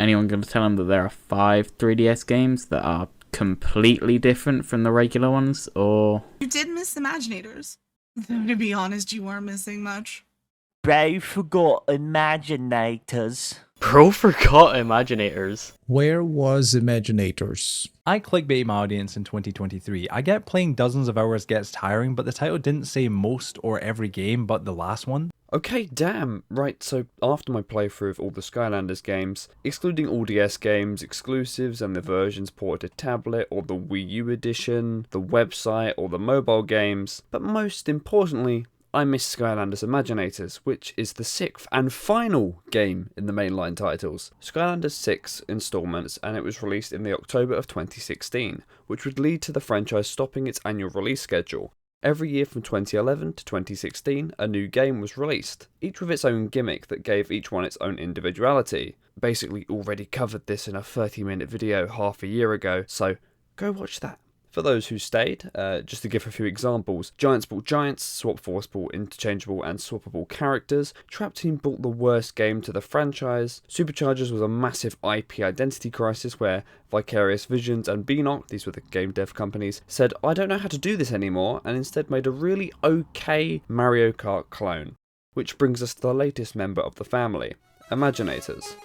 anyone going to tell them that there are 5 3DS games that are completely different from the regular ones, or... You did miss Imaginators. Though, to be honest, you weren't missing much. Bro forgot Imaginators. Bro forgot Imaginators. Where was Imaginators? I clickbait my audience in 2023. I get playing dozens of hours gets tiring, but the title didn't say most or every game but the last one. Okay, damn. Right, so after my playthrough of all the Skylanders games, excluding all DS games, exclusives and the versions ported to tablet or the Wii U edition, the website or the mobile games, but most importantly, I missed Skylanders Imaginators, which is the 6th and final game in the mainline titles. Skylanders 6 installments, and it was released in the October of 2016, which would lead to the franchise stopping its annual release schedule. Every year from 2011 to 2016, a new game was released, each with its own gimmick that gave each one its own individuality. Basically already covered this in a 30-minute video half a year ago, so go watch that. For those who stayed, just to give a few examples, Giants bought Giants, Swap Force bought interchangeable and swappable characters, Trap Team brought the worst game to the franchise, Superchargers was a massive IP identity crisis where Vicarious Visions and Beanock, these were the game dev companies, said I don't know how to do this anymore and instead made a really okay Mario Kart clone. Which brings us to the latest member of the family, Imaginators.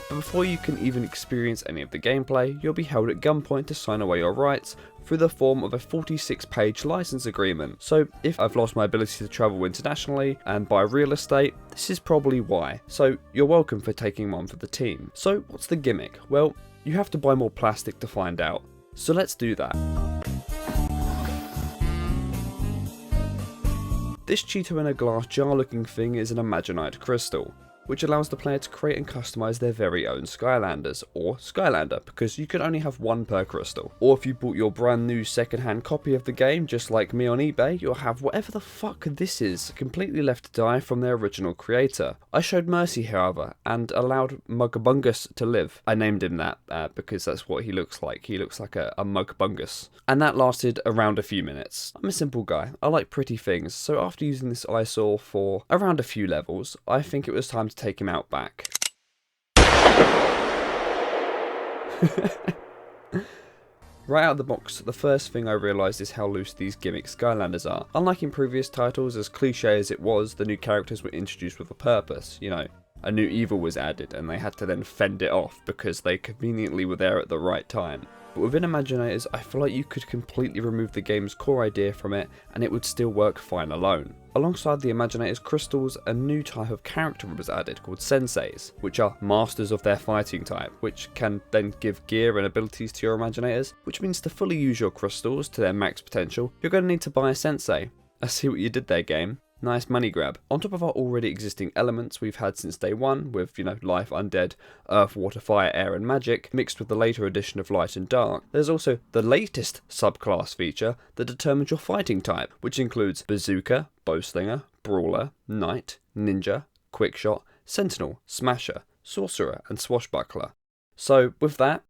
But before you can even experience any of the gameplay, you'll be held at gunpoint to sign away your rights through the form of a 46-page license agreement. So if I've lost my ability to travel internationally and buy real estate, this is probably why. So you're welcome for taking one for the team. So what's the gimmick? Well, you have to buy more plastic to find out. So let's do that. This Cheeto in a glass jar looking thing is an Imaginite crystal, which allows the player to create and customize their very own Skylanders, or Skylander, because you can only have one per crystal. Or if you bought your brand new second-hand copy of the game, just like me on eBay, you'll have whatever the fuck this is, completely left to die from their original creator. I showed mercy, however, and allowed Mugabungus to live. I named him that because that's what he looks like. He looks like a Mugabungus. And that lasted around a few minutes. I'm a simple guy. I like pretty things, so after using this eyesore for around a few levels, I think it was time to take him out back. Right out of the box, the first thing I realised is how loose these gimmick Skylanders are. Unlike in previous titles, as cliche as it was, the new characters were introduced with a purpose, you know. A new evil was added and they had to then fend it off because they conveniently were there at the right time. But within Imaginators, I feel like you could completely remove the game's core idea from it and it would still work fine alone. Alongside the Imaginators crystals, a new type of character was added called Senseis, which are masters of their fighting type, which can then give gear and abilities to your Imaginators, which means to fully use your crystals to their max potential, you're going to need to buy a Sensei. I see what you did there, game. Nice money grab. On top of our already existing elements we've had since day one, with, life, undead, earth, water, fire, air and magic, mixed with the later addition of light and dark, there's also the latest subclass feature that determines your fighting type, which includes bazooka, bowslinger, brawler, knight, ninja, quickshot, sentinel, smasher, sorcerer and swashbuckler. So with that,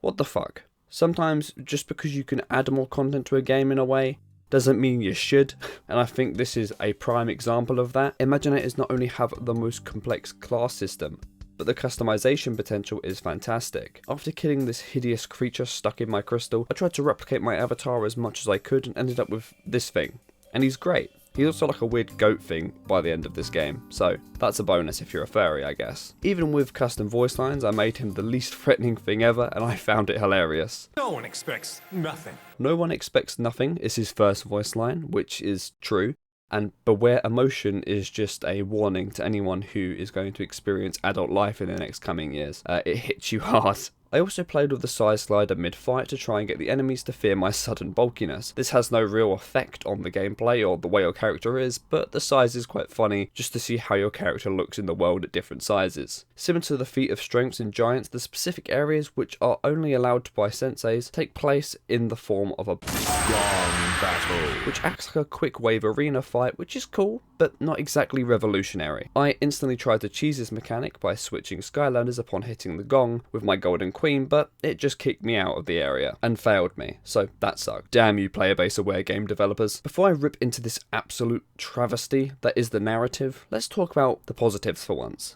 what the fuck? Sometimes just because you can add more content to a game in a way, doesn't mean you should, and I think this is a prime example of that. Imaginators not only have the most complex class system, but the customization potential is fantastic. After killing this hideous creature stuck in my crystal, I tried to replicate my avatar as much as I could and ended up with this thing. And he's great. He's also like a weird goat thing by the end of this game, so that's a bonus if you're a furry, I guess. Even with custom voice lines, I made him the least threatening thing ever, and I found it hilarious. No one expects nothing. No one expects nothing is his first voice line, which is true. And beware emotion is just a warning to anyone who is going to experience adult life in the next coming years. It hits you hard. I also played with the size slider mid-fight to try and get the enemies to fear my sudden bulkiness. This has no real effect on the gameplay or the way your character is, but the size is quite funny just to see how your character looks in the world at different sizes. Similar to the feat of strengths in Giants, the specific areas which are only allowed by senseis take place in the form of a battle, which acts like a quick wave arena fight, which is cool, but not exactly revolutionary. I instantly tried to cheese this mechanic by switching Skylanders upon hitting the gong with my Golden Queen, but it just kicked me out of the area and failed me, so that sucked. Damn you player base aware game developers. Before I rip into this absolute travesty that is the narrative, let's talk about the positives for once.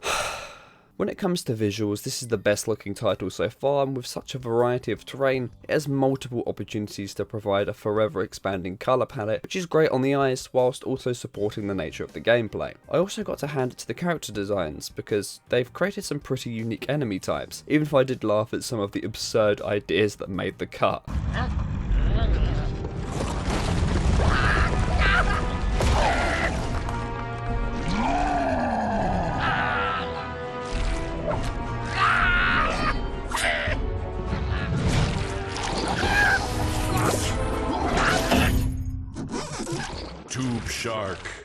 When it comes to visuals, this is the best looking title so far, and with such a variety of terrain, it has multiple opportunities to provide a forever expanding colour palette, which is great on the eyes, whilst also supporting the nature of the gameplay. I also got to hand it to the character designs, because they've created some pretty unique enemy types, even if I did laugh at some of the absurd ideas that made the cut.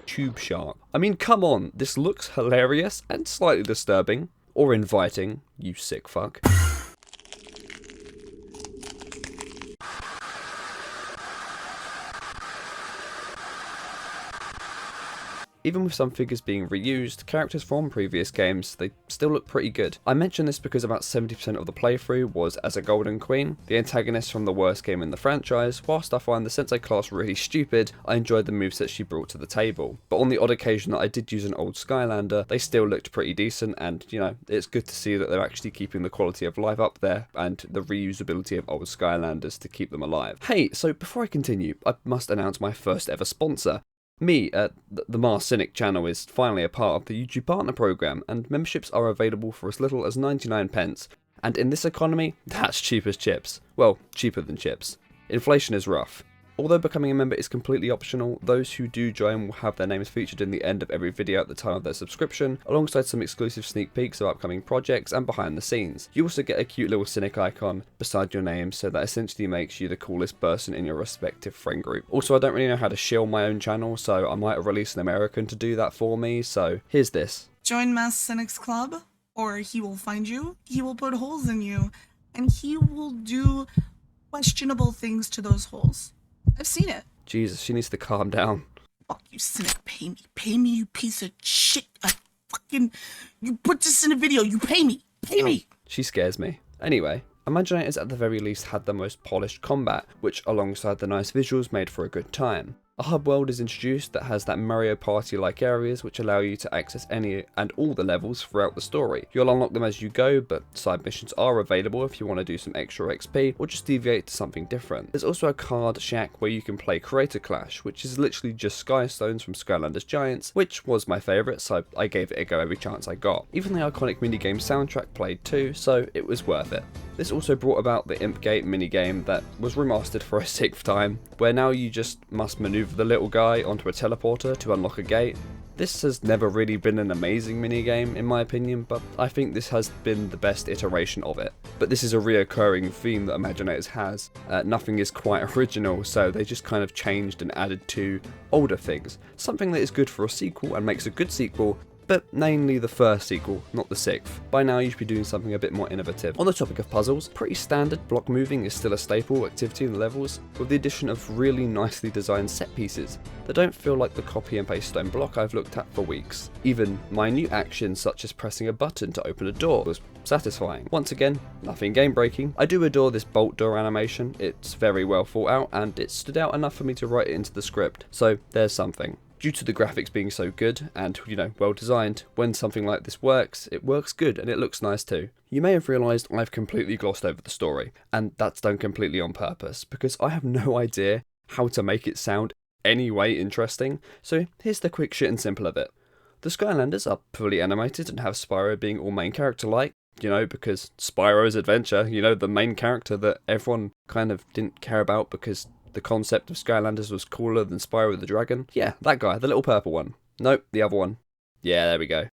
Tube Shark. I mean, come on, this looks hilarious and slightly disturbing. Or inviting, you sick fuck. Even with some figures being reused, characters from previous games, they still look pretty good. I mention this because about 70% of the playthrough was as a Golden Queen, the antagonist from the worst game in the franchise. Whilst I find the Sensei class really stupid, I enjoyed the moveset she brought to the table. But on the odd occasion that I did use an old Skylander, they still looked pretty decent, and you know, it's good to see that they're actually keeping the quality of life up there and the reusability of old Skylanders to keep them alive. Hey, so before I continue, I must announce my first ever sponsor. Me, the MaskedCynic channel is finally a part of the YouTube Partner Program, and memberships are available for as little as 99 pence. And in this economy, that's cheap as chips. Well, cheaper than chips. Inflation is rough. Although becoming a member is completely optional, those who do join will have their names featured in the end of every video at the time of their subscription, alongside some exclusive sneak peeks of upcoming projects and behind the scenes. You also get a cute little cynic icon beside your name, so that essentially makes you the coolest person in your respective friend group. Also, I don't really know how to shill my own channel, so I might release an American to do that for me, so here's this. Join MaskedCynic's club, or he will find you, he will put holes in you, and he will do questionable things to those holes. I've seen it. Jesus, she needs to calm down. Fuck you, cynic. Pay me. Pay me, you piece of shit. You put this in a video. You pay me. Pay me. She scares me. Anyway, Imaginators at the very least had the most polished combat, which alongside the nice visuals made for a good time. A hub world is introduced that has that Mario Party-like areas which allow you to access any and all the levels throughout the story. You'll unlock them as you go, but side missions are available if you want to do some extra XP or just deviate to something different. There's also a card shack where you can play Creator Clash, which is literally just Sky Stones from Skylanders Giants, which was my favourite, so I gave it a go every chance I got. Even the iconic minigame soundtrack played too, so it was worth it. This also brought about the Imp Gate minigame that was remastered for a 6th time, where now you just must maneuver the little guy onto a teleporter to unlock a gate. This has never really been an amazing minigame in my opinion, but I think this has been the best iteration of it. But this is a reoccurring theme that Imaginators has. Nothing is quite original, so they just kind of changed and added to older things. Something that is good for a sequel and makes a good sequel, but mainly the first sequel, not the 6th. By now you should be doing something a bit more innovative. On the topic of puzzles, pretty standard block moving is still a staple activity in the levels, with the addition of really nicely designed set pieces that don't feel like the copy and paste stone block I've looked at for weeks. Even minute actions such as pressing a button to open a door was satisfying. Once again, nothing game breaking. I do adore this bolt door animation, it's very well thought out and it stood out enough for me to write it into the script, so there's something. Due to the graphics being so good and, well designed, when something like this works, it works good and it looks nice too. You may have realised I've completely glossed over the story, and that's done completely on purpose, because I have no idea how to make it sound any way interesting, so here's the quick shit and simple of it. The Skylanders are fully animated and have Spyro being all main character-like, because Spyro's adventure, the main character that everyone kind of didn't care about because the concept of Skylanders was cooler than Spyro the Dragon. Yeah, that guy, the little purple one. Nope, the other one. Yeah, there we go.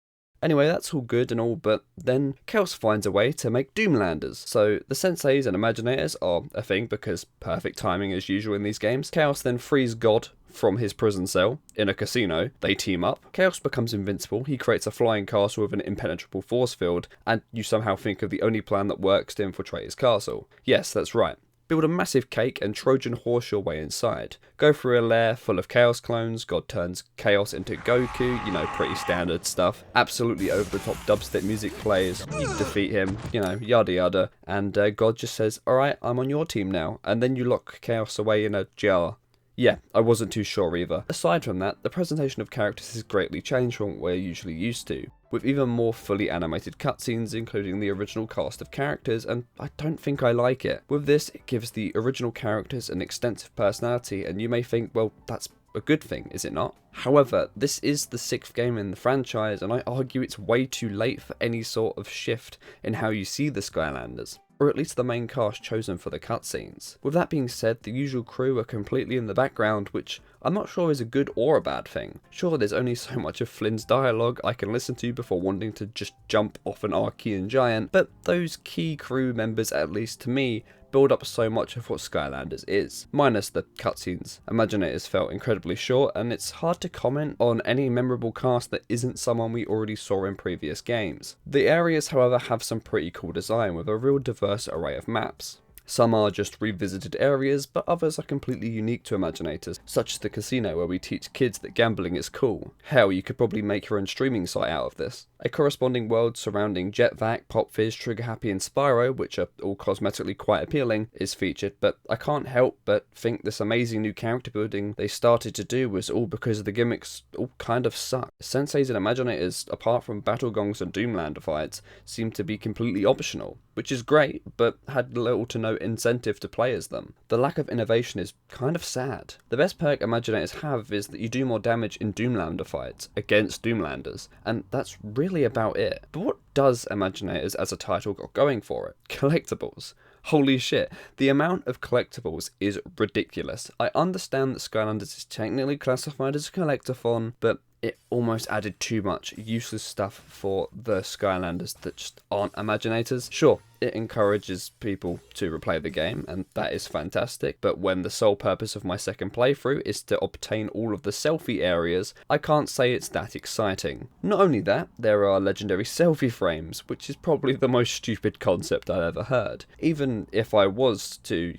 Anyway, that's all good and all, but then Chaos finds a way to make Doomlanders. So the Senseis and Imaginators are a thing because perfect timing as usual in these games. Chaos then frees God from his prison cell in a casino. They team up. Chaos becomes invincible. He creates a flying castle with an impenetrable force field, and you somehow think of the only plan that works to infiltrate his castle. Yes, that's right. Build a massive cake and Trojan horse your way inside. Go through a lair full of Chaos clones, God turns Chaos into Goku, you know, pretty standard stuff. Absolutely over the top dubstep music plays, you defeat him, you know, yada yada. And God just says, alright, I'm on your team now. And then you lock Chaos away in a jar. Yeah, I wasn't too sure either. Aside from that, the presentation of characters has greatly changed from what we're usually used to, with even more fully animated cutscenes including the original cast of characters, and I don't think I like it. With this, it gives the original characters an extensive personality, and you may think, well, that's a good thing, is it not? However, this is the 6th game in the franchise, and I argue it's way too late for any sort of shift in how you see the Skylanders, or at least the main cast chosen for the cutscenes. With that being said, the usual crew are completely in the background, which I'm not sure is a good or a bad thing. Sure, there's only so much of Flynn's dialogue I can listen to before wanting to just jump off an Archean giant, but those key crew members, at least to me, build up so much of what Skylanders is. Minus the cutscenes. Imaginators felt incredibly short, and it's hard to comment on any memorable cast that isn't someone we already saw in previous games. The areas, however, have some pretty cool design with a real diverse array of maps. Some are just revisited areas, but others are completely unique to Imaginators, such as the casino where we teach kids that gambling is cool. Hell, you could probably make your own streaming site out of this. A corresponding world surrounding Jetvac, Pop Fizz, Trigger Happy and Spyro, which are all cosmetically quite appealing, is featured, but I can't help but think this amazing new character building they started to do was all because the gimmicks all kind of suck. Senseis and Imaginators, apart from battle gongs and Doomlander fights, seem to be completely optional, which is great, but had little to no incentive to play as them. The lack of innovation is kind of sad. The best perk Imaginators have is that you do more damage in Doomlander fights against Doomlanders, and that's really about it. But what does Imaginators as a title got going for it? Collectibles. Holy shit, the amount of collectibles is ridiculous. I understand that Skylanders is technically classified as a collectathon, but it almost added too much useless stuff for the Skylanders that just aren't Imaginators. Sure, it encourages people to replay the game, and that is fantastic, but when the sole purpose of my second playthrough is to obtain all of the selfie areas, I can't say it's that exciting. Not only that, there are legendary selfie frames, which is probably the most stupid concept I've ever heard. Even if I was to,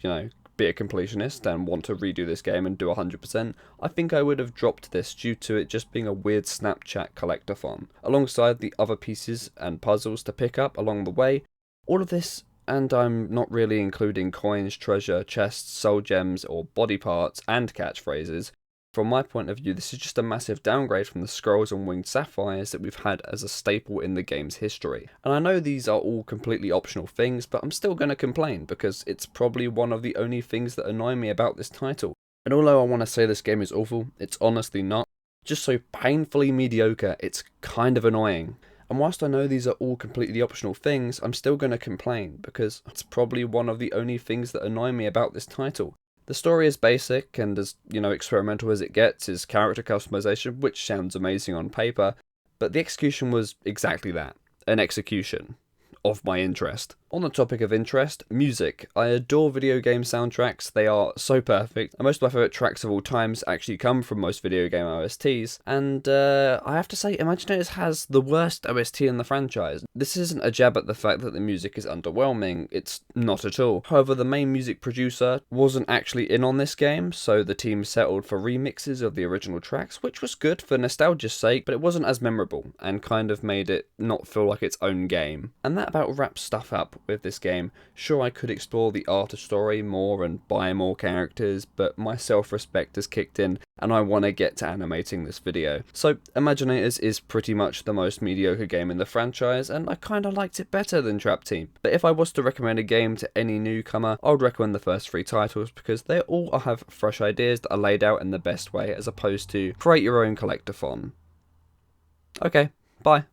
be a completionist and want to redo this game and do 100%, I think I would have dropped this due to it just being a weird Snapchat collectathon. Alongside the other pieces and puzzles to pick up along the way, all of this, and I'm not really including coins, treasure, chests, soul gems, or body parts and catchphrases. From my point of view, this is just a massive downgrade from the scrolls and winged sapphires that we've had as a staple in the game's history. And I know these are all completely optional things, but I'm still going to complain because it's probably one of the only things that annoy me about this title. And although I want to say this game is awful, it's honestly not. Just so painfully mediocre, it's kind of annoying. And whilst I know these are all completely optional things, I'm still going to complain because it's probably one of the only things that annoy me about this title. The story is basic and as, experimental as it gets is character customization, which sounds amazing on paper, but the execution was exactly that, an execution of my interest. On the topic of interest, music. I adore video game soundtracks, they are so perfect, and most of my favourite tracks of all times actually come from most video game OSTs, and I have to say Imaginators has the worst OST in the franchise. This isn't a jab at the fact that the music is underwhelming, it's not at all. However, the main music producer wasn't actually in on this game, so the team settled for remixes of the original tracks, which was good for nostalgia's sake, but it wasn't as memorable, and kind of made it not feel like its own game. And that about wraps stuff up with this game. Sure, I could explore the art of story more and buy more characters, but my self-respect has kicked in and I want to get to animating this video. So Imaginators is pretty much the most mediocre game in the franchise, and I kind of liked it better than Trap Team. But if I was to recommend a game to any newcomer, I would recommend the first 3 titles because they all have fresh ideas that are laid out in the best way as opposed to create your own collectathon. Okay, bye.